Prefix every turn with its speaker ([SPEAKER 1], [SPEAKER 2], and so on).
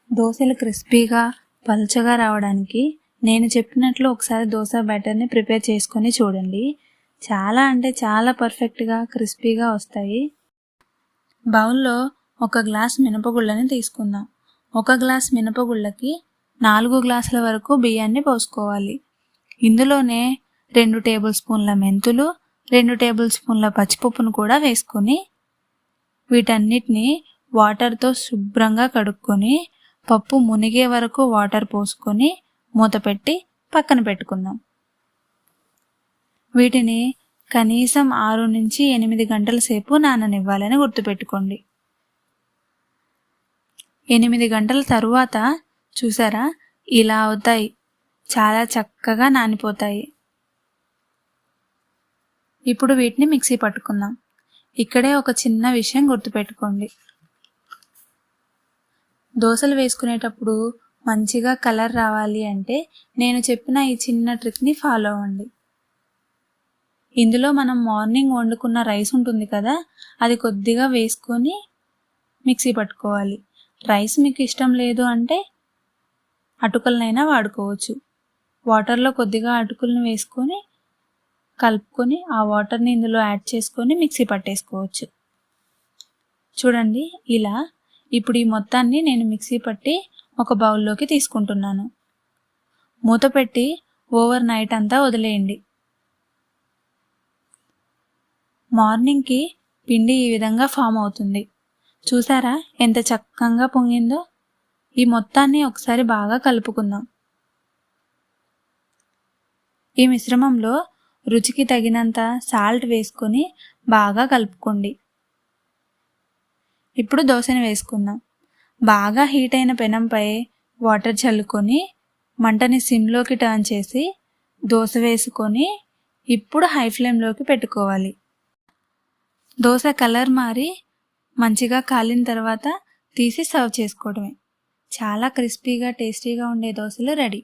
[SPEAKER 1] దోశలు క్రిస్పీగా పలుచగా రావడానికి నేను చెప్పినట్లు ఒకసారి దోశ బ్యాటర్ని ప్రిపేర్ చేసుకొని చూడండి. చాలా అంటే చాలా పర్ఫెక్ట్గా క్రిస్పీగా వస్తాయి. బౌల్లో 1 గ్లాస్ మినపగుళ్ళని తీసుకుందాం. 1 గ్లాస్ మినపగుళ్ళకి 4 గ్లాసుల వరకు బియ్యాన్ని పోసుకోవాలి. ఇందులోనే 2 టేబుల్ స్పూన్ల మెంతులు, 2 టేబుల్ స్పూన్ల పచ్చిపప్పును కూడా వేసుకొని వీటన్నిటిని వాటర్తో శుభ్రంగా కడుక్కొని పప్పు మునిగే వరకు వాటర్ పోసుకొని మూత పెట్టి పక్కన పెట్టుకుందాం. వీటిని కనీసం 6 నుంచి 8 గంటల సేపు నాననివ్వాలని గుర్తుపెట్టుకోండి. 8 గంటల తరువాత చూసారా ఇలా అవుతాయి, చాలా చక్కగా నానిపోతాయి. ఇప్పుడు వీటిని మిక్సీ పట్టుకుందాం. ఇక్కడే ఒక చిన్న విషయం గుర్తుపెట్టుకోండి. దోశలు వేసుకునేటప్పుడు మంచిగా కలర్ రావాలి అంటే నేను చెప్పిన ఈ చిన్న ట్రిక్ని ఫాలో అవ్వండి. ఇందులో మనం మార్నింగ్ వండుకున్న రైస్ ఉంటుంది కదా, అది కొద్దిగా వేసుకొని మిక్సీ పట్టుకోవాలి. రైస్ మీకు ఇష్టం లేదు అంటే అటుకులనైనా వాడుకోవచ్చు. వాటర్లో కొద్దిగా అటుకులను వేసుకొని కలుపుకొని ఆ వాటర్ని ఇందులో యాడ్ చేసుకొని మిక్సీ పట్టేసుకోవచ్చు. చూడండి ఇలా. ఇప్పుడు ఈ మొత్తాన్ని నేను మిక్సీ పట్టి ఒక బౌల్లోకి తీసుకుంటున్నాను. మూత పెట్టి ఓవర్ నైట్ అంతా వదిలేయండి. మార్నింగ్కి పిండి ఈ విధంగా ఫామ్ అవుతుంది. చూసారా ఎంత చక్కగా పొంగిందో. ఈ మొత్తాన్ని ఒకసారి బాగా కలుపుకుందాం. ఈ మిశ్రమంలో రుచికి తగినంత సాల్ట్ వేసుకొని బాగా కలుపుకోండి. ఇప్పుడు దోశని వేసుకుందాం. బాగా హీట్ అయిన పెనంపై వాటర్ చల్లుకొని మంటని సిమ్లోకి టర్న్ చేసి దోశ వేసుకొని ఇప్పుడు హై ఫ్లేమ్లోకి పెట్టుకోవాలి. దోశ కలర్ మారి మంచిగా కాలిన తర్వాత తీసి సర్వ్ చేసుకోవడమే. చాలా క్రిస్పీగా టేస్టీగా ఉండే దోశలు రెడీ.